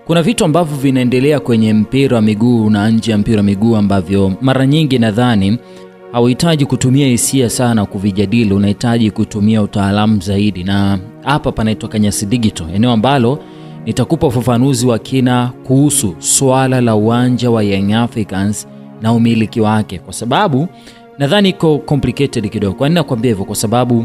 Kuna vitu ambavyo vinaendelea kwenye mpira wa miguu na nje ya mpira wa miguu ambavyo mara nyingi nadhani hauhitaji kutumia hisia sana kuvijadili, unahitaji kutumia utaalamu zaidi. Na hapa panaitwa Kanyasi Digital, eneo ambalo nitakupa ufafanuzi wa kina kuhusu swala la uwanja wa Young Africans na umiliki wake, kwa sababu nadhani iko complicated kidogo. Kwa nini nakwambia hivyo? Kwa sababu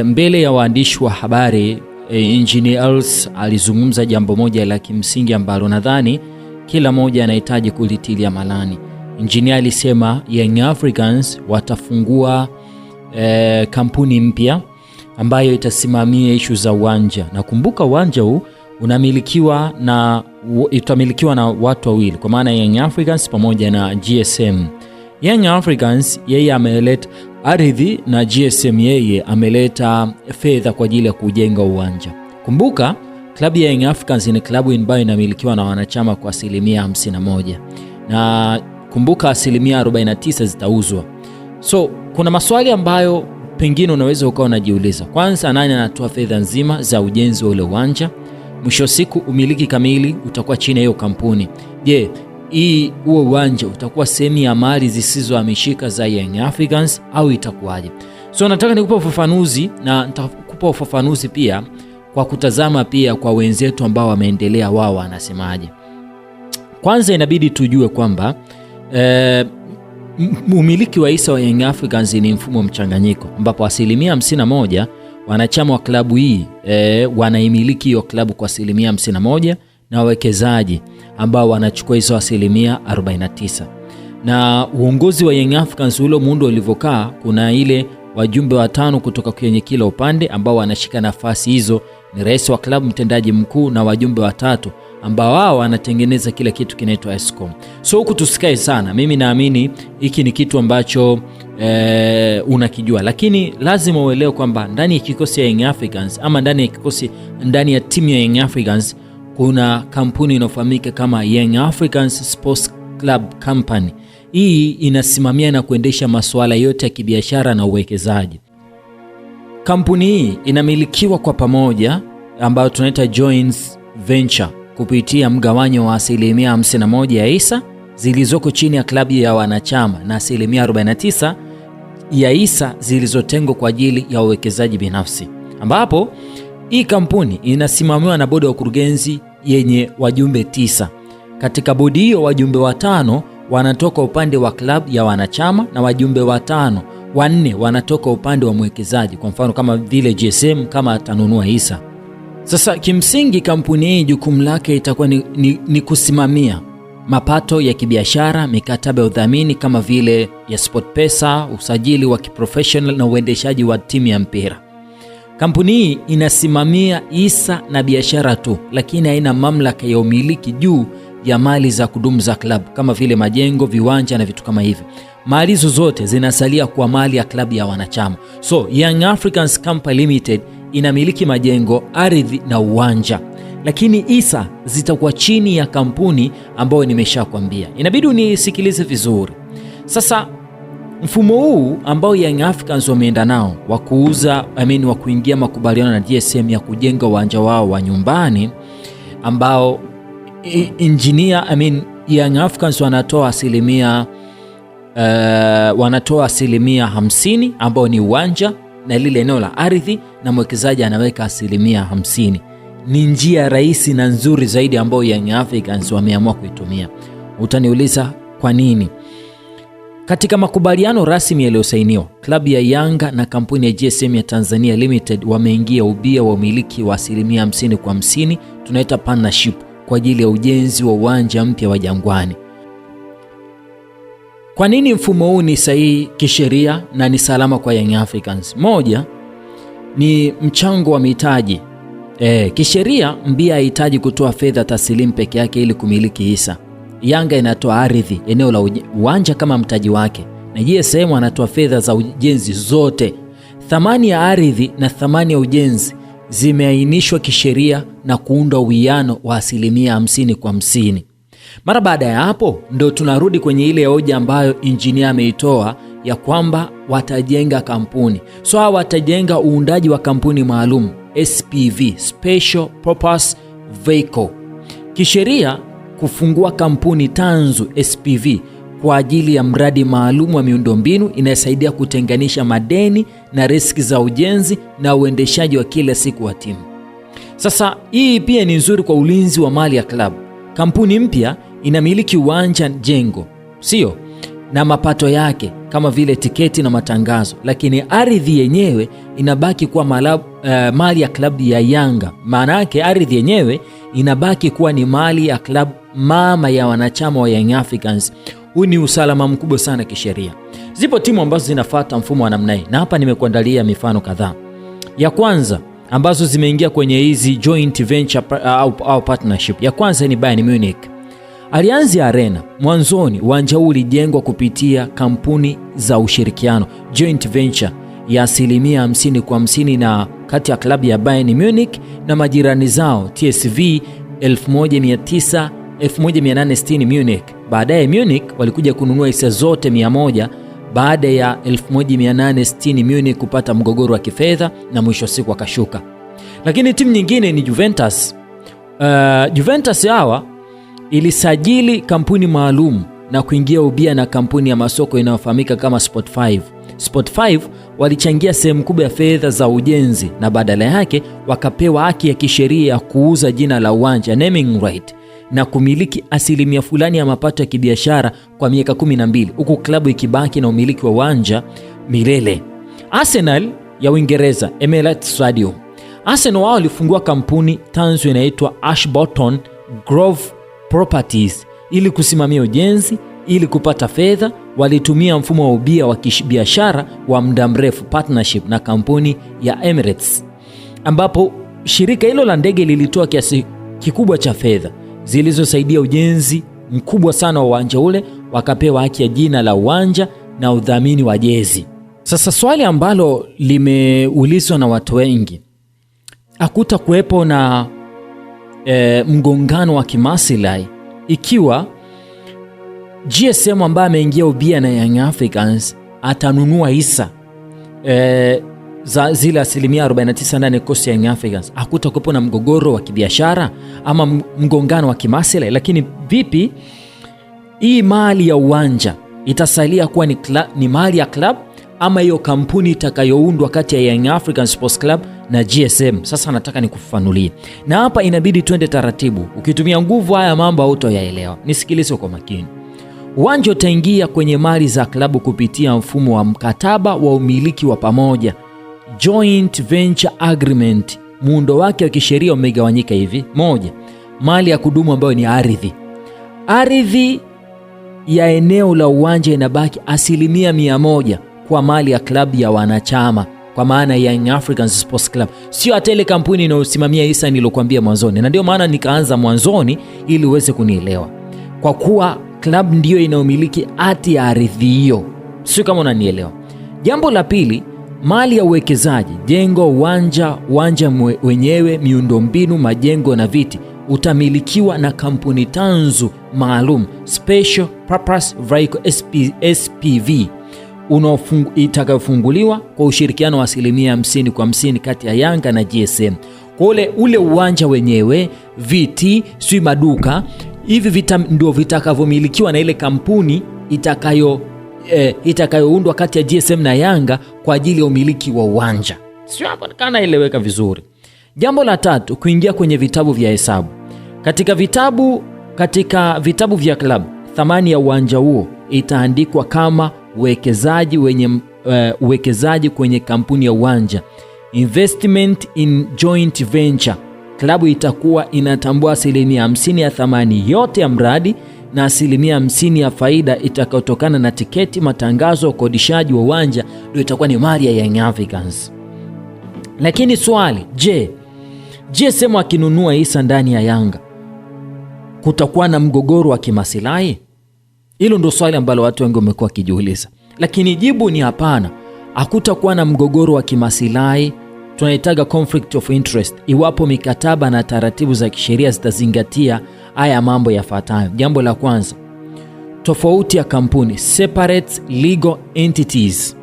mbele ya waandishi wa habari Engineer Els alizungumza jambo moja la kimsingi ambalo nadhani kila moja anahitaji kulitilia malani. Engineer alisema Young Africans watafungua kampuni mpya ambayo itasimamia issue za uwanja. Na kumbuka uwanja huu itamilikiwa na watu wawili, kwa maana Young Africans pamoja na GSM. Young Africans yeye ameleta ardhi na GSM yeye ameleta fedha kwa ajili ya kujenga uwanja. Kumbuka klabu ya Young Africans ni klabu ambayo inamilikiwa na wanachama kwa 51%. Na kumbuka 49% zitauzwa. So kuna maswali ambayo pengine unaweza ukawa unajiuliza. Kwanza, nani anatoa fedha nzima za ujenzi wa ule uwanja? Mwisho siku umiliki kamili utakuwa chini ya hiyo kampuni. Je, huo uwanja utakuwa sehemu ya mali zisizohamishika za Young Africans au itakuwaje? So nataka nikupe ufafanuzi, na nitakupa ufafanuzi pia kwa kutazama pia kwa wenzetu ambao wameendelea, wao wanasemaje. Kwanza inabidi tujue kwamba umiliki wa hisa wa Young Africans ni mfumo mchanganyiko, ambapo 51% wanachama wa klabu hii wanaimiliki hiyo klabu kwa 51% na wawekezaji ambao wanachukua hizo 49%. Na uongozi wa Young Africans ule muundo ulivyokaa, kuna ile wajumbe 5 kutoka kwenye kila upande ambao wanashika nafasi hizo, ni rais wa klabu, mtendaji mkuu na wajumbe 3 ambao wao wanatengeneza kila kitu kinaitwa Escom. So huku tusikae sana, mimi naamini hiki ni kitu ambacho unakijua, lakini lazima uelewe kwamba ndani ya kikosi ya Young Africans ama ndani ya timu ya Young Africans kuna kampuni inayofahamika kama Young Africans Sports Club Company. Hii inasimamia na kuendesha masuala yote ya kibiashara na uwekezaji. Kampuni hii inamilikiwa kwa pamoja, ambayo tunaita joint venture, kupitia mgawanyo wa 51% ya hisa zilizoko chini ya klabu ya wanachama na 49% ya hisa zilizotengwa kwa ajili ya uwekezaji binafsi, ambapo hii kampuni inasimamiwa na bodi ya wakurugenzi yenye wajumbe 9. Katika bodi hiyo wajumbe 5 wanatoka upande wa klabu ya wanachama na wajumbe 4 wanatoka upande wa mwekezaji, kwa mfano kama vile GSM kama atanunua hisa. Sasa kimsingi kampuni hii jukumu lake itakuwa ni kusimamia mapato ya kibiashara, mikataba ya udhamini kama vile ya SportPesa, usajili wa kiprofessional na uendeshaji wa timu ya mpira. Kampuni hii inasimamia hisa na biashara tu, lakini haina mamlaka ya umiliki juu ya mali za kudumu za klabu kama vile majengo, viwanja na vitu kama hivi. Mali zote zinasalia kwa mali ya klabu ya wanachama. So Young Africans Company Limited inamiliki majengo, ardhi na uwanja, lakini hisa zitakuwa chini ya kampuni ambayo nimeshakwambia. Inabidi unisikilize vizuri. Sasa mfumo huu ambao Young Africans wameenda nao wa kuingia makubaliano na GSM ya kujenga uwanja wao wa nyumbani, ambao Young Africans wanatoa 50% ambao ni uwanja na lile eneo la ardhi, na mwekezaji anaweka 50%. Ni njia rahisi na nzuri zaidi ambayo Young Africans wameamua kuitumia. Utaniuliza kwa nini? Katika makubaliano rasmi yaliyosainiwa, klabu ya Yanga na kampuni ya GSM ya Tanzania Limited wameingia ubia wa umiliki wa 50% kwa 50, tunaita partnership, kwa ajili ya ujenzi wa uwanja mpya wa Jangwani. Kwa nini mfumo huu ni sahihi kisheria na ni salama kwa Young Africans? Moja ni mchango wa mitaji. Kisheria mbia hahitaji kutoa fedha taslimu peke yake ili kumiliki hisa. Yanga inatoa ardhi, eneo la uwanja kama mtaji wake, na GSM anatoa fedha za ujenzi zote. Thamani ya ardhi na thamani ya ujenzi zimeainishwa kisheria na kuunda uwiano wa 50% kwa 50. Mara baada ya hapo ndo tunarudi kwenye ile hoja ambayo engineer ameitoa ya kwamba watajenga kampuni. So watajenga uundaji wa kampuni maalum, SPV, Special Purpose Vehicle. Kisheria, kufungua kampuni tanzu SPV kwa ajili ya mradi maalum wa miundombinu inasaidia kutenganisha madeni na riski za ujenzi na uendeshaji wa kila siku wa timu. Sasa hii pia ni nzuri kwa ulinzi wa mali ya klabu. Kampuni mpya inamiliki uwanja, jengo, sio, na mapato yake kama vile tiketi na matangazo, lakini ardhi yenyewe inabaki kuwa mali ya klabu ya Yanga. Maana yake ardhi yenyewe inabaki kuwa ni mali ya klabu mama ya wanachama wa Young Africans. Huu ni usalama mkubwa sana kisheria. Zipo timu ambazo zinafuata mfumo wa namna hii, na hapa nimekuandalia mifano kadhaa. Ya kwanza ambazo zimeingia kwenye hizi joint venture au partnership. Ya kwanza ni Bayern Munich. Allianz Arena, mwanzoni uwanja huu ulijengwa kupitia kampuni za ushirikiano, joint venture ya 50% na kati ya klabu ya Bayern Munich na majirani zao TSV 1860 Munich. Baadaye Munich walikuja kununua hisa zote 100 baada ya 1860 Munich kupata mgogoro wa kifedha na mwisho siku wakashuka. Lakini timu nyingine ni Juventus. Juventus hawa ilisajili kampuni maalum na kuingia ubia na kampuni ya masoko inayofahamika kama Sport5. Sport5 walichangia sehemu kubwa ya fedha za ujenzi na badala yake wakapewa haki ya kisheria ya kuuza jina la uwanja, naming right, na kumiliki asilimia fulani ya mapato ya kibiashara kwa miaka 12, huku klabu ikibaki na umiliki wa uwanja milele. Arsenal ya Uingereza, Emirates Stadium. Arsenal wao walifungua kampuni tanzu inaitwa Ashburton Grove Properties ili kusimamia ujenzi. Ili kupata fedha, walitumia mfumo wa ubia wa kibiashara wa muda mrefu, partnership, na kampuni ya Emirates, ambapo shirika hilo la ndege lilitoa kiasi kikubwa cha fedha zilizosaidia ujenzi mkubwa sana wa uwanja ule. Wakapewa haki ya jina la uwanja na udhamini wa jezi. Sasa swali ambalo limeulizwa na watu wengi, hakuta kuwepo na mgongano wa kimaslahi ikiwa GSM ambaye ameingia ubia na Young Africans atanunua hisa za zile 49 ndani kosi ya Young Africans? Hakuta kuwepo na mgogoro wa kibiashara ama mgongano wa kimaslahi. Lakini vipi hii mali ya uwanja itasalia kuwa ni mali ya club ama hiyo kampuni itakayoundwa kati ya Young African Sports Club na GSM? Sasa nataka nikufafanulie, na hapa inabidi twende taratibu. Ukitumia nguvu haya mambo hutayaelewa. Nisikilize kwa makini. Uwanja utaingia kwenye mali za klabu kupitia mfumo wa mkataba wa umiliki wa pamoja, joint venture agreement. Muundo wake wa kisheria umegawanyika hivi: moja, mali ya kudumu ambayo ni ardhi. Ardhi ya eneo la uwanja inabaki 100% kwa mali ya klabu ya wanachama, kwa maana ya Young African Sports Club, sio hata ile kampuni inayosimamia hisa nilokuambia mwanzoni. Na ndio maana nikaanza mwanzoni ili uweze kunielewa, kwa kuwa club ndio inaumiliki hati ya ardhi hiyo, sio kama unanielewa. Jambo la pili, mali ya uwekezaji, jengo, uwanja wenyewe, miundombinu, majengo na viti, utamilikiwa na kampuni tanzu maalum, Special Purpose Vehicle SPV, itakayofunguliwa kwa ushirikiano wa 50% kati ya Yanga na GSM. Kwa ule uwanja wenyewe, viti, sui maduka, hivi ndio vitakavyomilikiwa na ile kampuni itakayoundwa kati ya GSM na Yanga kwa ajili ya umiliki wa uwanja. Sio hapa kana ileweka vizuri. Jambo la tatu, kuingia kwenye vitabu vya hesabu. Katika vitabu vya club, thamani ya uwanja huo itaandikwa kama uwekezaji kwenye kampuni ya uwanja, investment in joint venture. Klabu itakuwa inatambua 50% ya thamani yote ya mradi na 50% ya faida itakayotokana na tiketi, matangazo, ukodishaji wa uwanja, ndio itakuwa ni mali ya Young Africans. Lakini swali, je, GSM akinunua hisa ndani ya Yanga kutakuwa na mgogoro wa kimaslahi? Hilo ndio swali ambalo watu wengi wamekuwa kijiuliza. Lakini jibu ni hapana. Hakutakuwa na mgogoro wa kimaslahi, tunaitaga conflict of interest, iwapo mikataba na taratibu za kisheria zitazingatia haya mambo yafuatayo. Jambo la kwanza, tofauti ya kampuni, separate legal entities.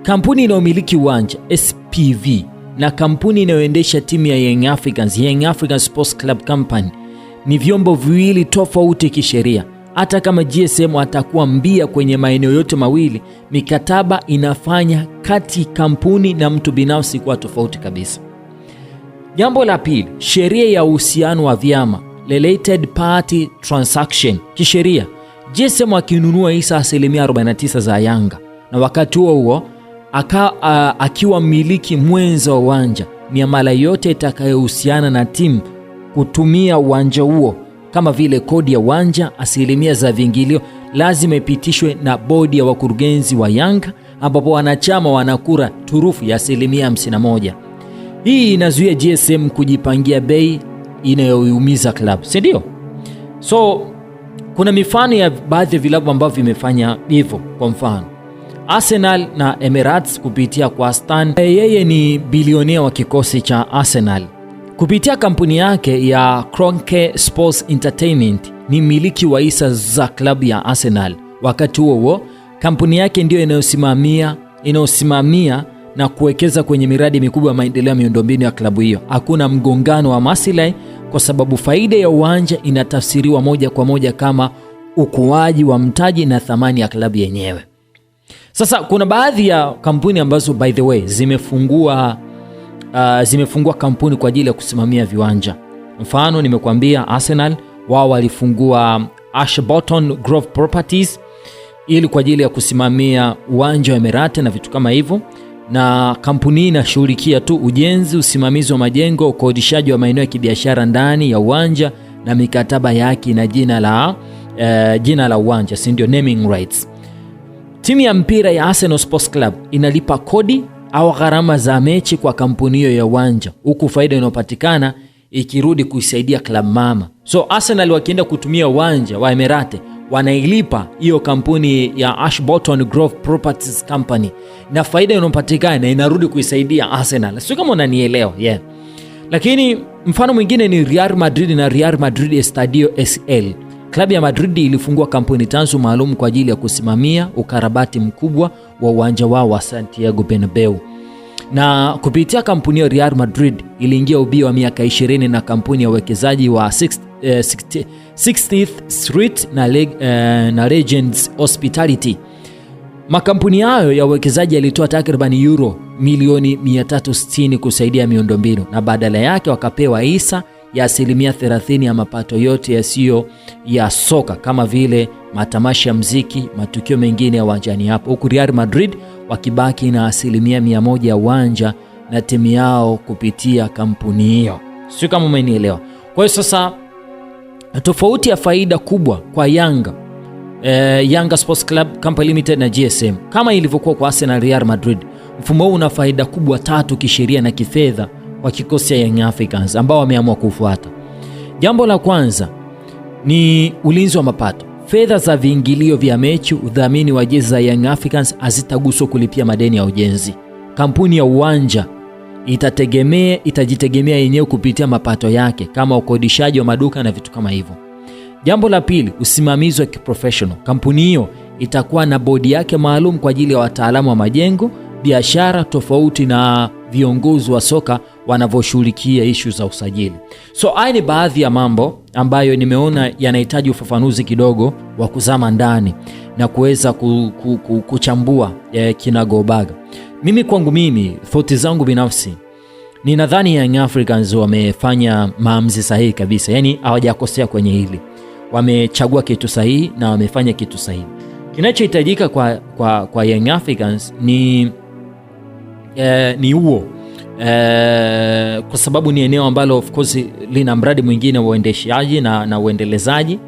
Kampuni inayomiliki uwanja SPV na kampuni inayoendesha timu ya Young African Sports Club Company ni vyombo viwili tofauti kisheria. Hata kama GSM atakuwa mbia kwenye maeneo yote mawili, mikataba inafanya kati kampuni na mtu binafsi kwa tofauti kabisa. Jambo la pili, sheria ya uhusiano wa vyama, related party transaction. Kisheria, GSM akinunua hisa 49% za Yanga na wakati huo akiwa mmiliki mwenza wa uwanja, miamala yote itakayohusiana na timu kutumia uwanja huo kama vile kodi ya uwanja, asilimia za viingilio, lazima ipitishwe na bodi ya wakurugenzi wa Yanga, ambapo wanachama wanakura turufu ya 51%. Hii inazuia GSM kujipangia bei inayoiumiza club, si ndio? So kuna mifano ya baadhi ya vilabu ambavyo vimefanya hivyo. Kwa mfano, Arsenal na Emirates kupitia kwa Stan, yeye ni bilionea wa kikosi cha Arsenal. Kupitia kampuni yake ya Kroenke Sports Entertainment ni mmiliki wa hisa za klabu ya Arsenal. Wakati huo kampuni yake ndio inayosimamia na kuwekeza kwenye miradi mikubwa ya maendeleo ya miundombinu ya klabu hiyo. Hakuna mgongano wa maslahi kwa sababu faida ya uwanja inatafsiriwa moja kwa moja kama ukuaji wa mtaji na thamani ya klabu yenyewe. Sasa kuna baadhi ya kampuni ambazo by the way zimefungua kampuni kwa ajili ya kusimamia viwanja. Mfano nimekuambia Arsenal, wao walifungua Ashburton Grove Properties ili kwa ajili ya kusimamia uwanja wa Emirates na vitu kama hivyo, na kampuni hii inashughulikia tu ujenzi, usimamizi wa majengo, ukodishaji wa maeneo ya kibiashara ndani ya uwanja na mikataba yake na jina la uwanja, si ndio, naming rights. Timu ya mpira ya Arsenal Sports Club inalipa kodi au gharama za mechi kwa kampuni hiyo ya uwanja, huku faida inayopatikana ikirudi kuisaidia club mama. So Arsenal wakienda kutumia uwanja wa Emirates, wanailipa hiyo kampuni ya Ashburton Grove Properties Company, na faida inayopatikana inarudi kuisaidia Arsenal. Sio kama unanielewa, yeah. Lakini mfano mwingine ni Real Madrid na Real Madrid Estadio SL. Klabu ya Madrid ilifungua kampuni tanzu maalum kwa ajili ya kusimamia ukarabati mkubwa wa uwanja wao wa Santiago Bernabeu. Na kupitia kampuni ya Real Madrid iliingia ubia wa miaka 20 na kampuni ya uwekezaji wa 60th Street na Legends Hospitality. Makampuni hayo ya uwekezaji yalitoa takriban euro milioni 360 kusaidia miundombinu, na badala yake wakapewa hisa ya 30% ya mapato yote yasiyo ya soka kama vile matamasha ya muziki, matukio mengine ya uwanjani hapo, huku Real Madrid wakibaki na 100% ya uwanja na timu yao kupitia kampuni hiyo. Sio kama umenielewa. Kwa hiyo sasa tofauti ya faida kubwa kwa Yanga Sports Club Company Limited na GSM kama ilivyokuwa kwa Arsenal, Real Madrid, mfumo huu una faida kubwa tatu kisheria na kifedha kwa kikosi cha Young Africans ambao wameamua kufuata. Jambo la kwanza ni ulinzi wa mapato. Fedha za viingilio vya mechi, udhamini wa jezi za Young Africans hazitaguswa kulipia madeni ya ujenzi. Kampuni ya uwanja itajitegemea yenyewe kupitia mapato yake kama ukodishaji wa maduka na vitu kama hivyo. Jambo la pili, usimamizi wa kiprofessional. Kampuni hiyo itakuwa na bodi yake maalum kwa ajili ya wataalamu wa majengo, biashara, tofauti na viongozi wa soka wanavyoshughulikia issue za usajili. So haya ni baadhi ya mambo ambayo nimeona yanahitaji ufafanuzi kidogo wa kuzama ndani na kuweza kuchambua kinagobaga. Mimi kwangu thoughts zangu binafsi, ninadhani Young Africans wamefanya maamuzi sahihi kabisa. Yani hawajakosea kwenye hili. Wamechagua kitu sahihi na wamefanya kitu sahihi. Kinachohitajika kwa Young Africans ni huo. Kwa sababu ni eneo ambalo of course lina mradi mwingine wa uendeshaji na uendelezaji.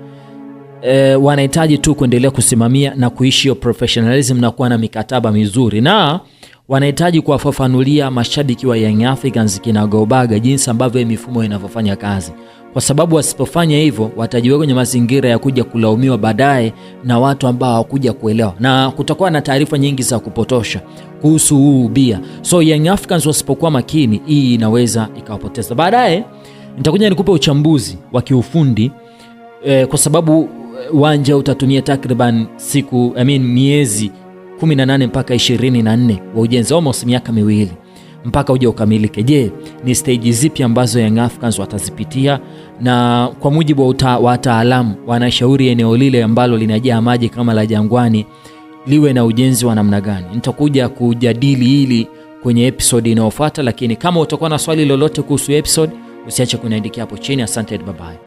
Wanahitaji tu kuendelea kusimamia na kuishi professionalism na kuwa na mikataba mizuri, na wanahitaji kuwafafanulia mashabiki wa Young Africans kinagobaga jinsi ambavyo mifumo inavyofanya kazi, kwa sababu wasipofanya hivyo watajiweka kwenye mazingira ya kuja kulaumiwa baadaye na watu ambao hawakuja kuelewa, na kutakuwa na taarifa nyingi za kupotosha kuhusu huu bia. So Young Africans wasipokuwa makini, hii inaweza ikawapoteza baadaye. Nitakuja nikupe uchambuzi wa kiufundi kwa sababu uwanja utatumia takriban miezi 18 mpaka 24 wa ujenzi, almost miaka miwili. mpaka uje ukamilike. Je, ni stage zipi ambazo Young Africans watazipitia, na kwa mujibu wa wataalamu wanashauri eneo lile ambalo linajaa maji kama la Jangwani liwe na ujenzi wa namna gani? Nitakuja kujadili hili kwenye episode inayofuata, lakini kama utakuwa na swali lolote kuhusu episode usiache kuniandikia hapo chini. Asante, bye bye.